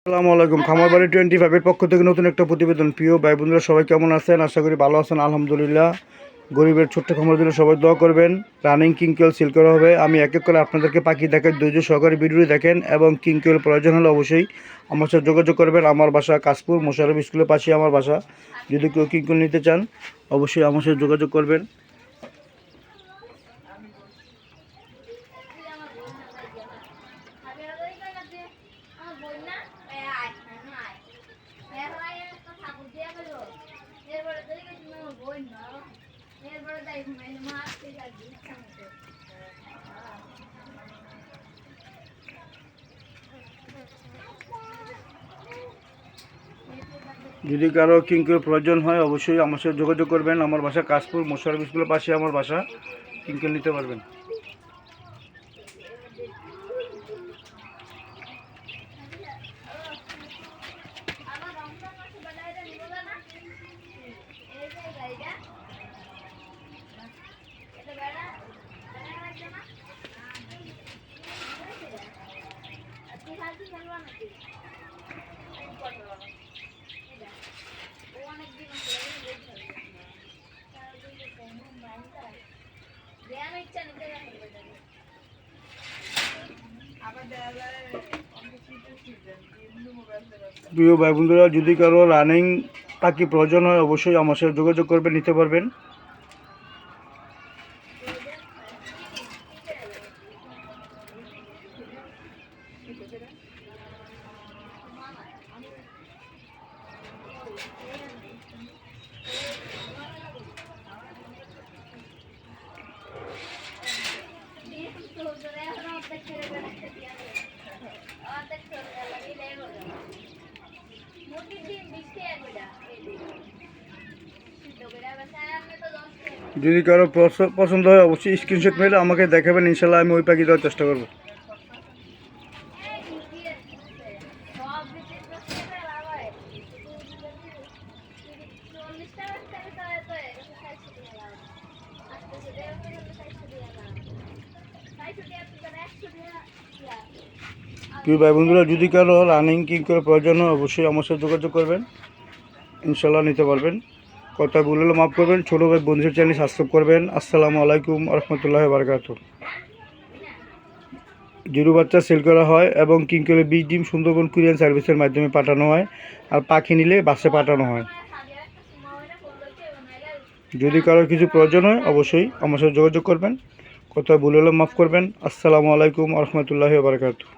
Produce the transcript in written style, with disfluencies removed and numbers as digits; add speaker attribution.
Speaker 1: আসসালামু আলাইকুম। খামারবাড়ি 25 এর পক্ষ থেকে নতুন একটা প্রতিবেদন। প্রিয় ভাই বোনেরা সবাই কেমন আছেন? আশা করি ভালো আছেন। আলহামদুলিল্লাহ। গরিবের ছোট্ট খামার জন্য সবাই দোয়া করবেন। রানিং কিংকোয়েল সিল করা হবে। আমি এক এক করে আপনাদেরকে পাখি দেখাই, ধৈর্য সহকারে ভিডিওটি দেখেন এবং কিংকোয়েল প্রয়োজন হলে অবশ্যই আমার সাথে যোগাযোগ করবেন। আমার বাসা কাশপুর, মোশাররফ স্কুলের পাশে আমার বাসা। যদি কেউ কিংকোয়েল নিতে চান অবশ্যই আমার সাথে যোগাযোগ করবেন। যদি কারো কিংকোয়েল প্রয়োজন হয় অবশ্যই আমার সাথে যোগাযোগ করবেন। আমার বাসা কাশপুর, মোশাররফ স্কুলের পাশে আমার বাসা। কিংকোয়েল নিতে পারবেন। প্রিয় ভাই বন্ধুরা, যদি কারো রানিং পাখি প্রয়োজন হয় অবশ্যই আমার সাথে যোগাযোগ করবেন, নিতে পারবেন। যদি কারো পছন্দ হয় অবশ্যই স্ক্রিনশট মেরে আমাকে দেখাবেন। ইনশাল্লাহ আমি ওই পাখি দেওয়ার চেষ্টা করব। প্রিয় ভাই বন্ধুরা, যদি কারো রানিং কিং করে প্রয়োজন হয় অবশ্যই আমার সাথে যোগাযোগ করবেন। ইনশাল্লাহ নিতে পারবেন। কথা বললে মাফ করবেন। ছোটো ভাই বন্ধুদের চ্যানেল সাবস্ক্রাইব করবেন। আসসালামু আলাইকুম রহমতুল্লাহ বারকাতুহু। জিরো বাচ্চা সেল করা হয় এবং কিংকোয়েলের 20 ডিম সুন্দরবন কুরিয়ার সার্ভিসের মাধ্যমে পাঠানো হয়। আর পাখি নিলে বাসে পাঠানো হয়। যদি কারোর কিছু প্রয়োজন হয় অবশ্যই আমার সাথে যোগাযোগ করবেন। কথা ভুল হলে মাফ করবেন। আসসালামু আলাইকুম রহমতুল্লাহ বারকাতুহু।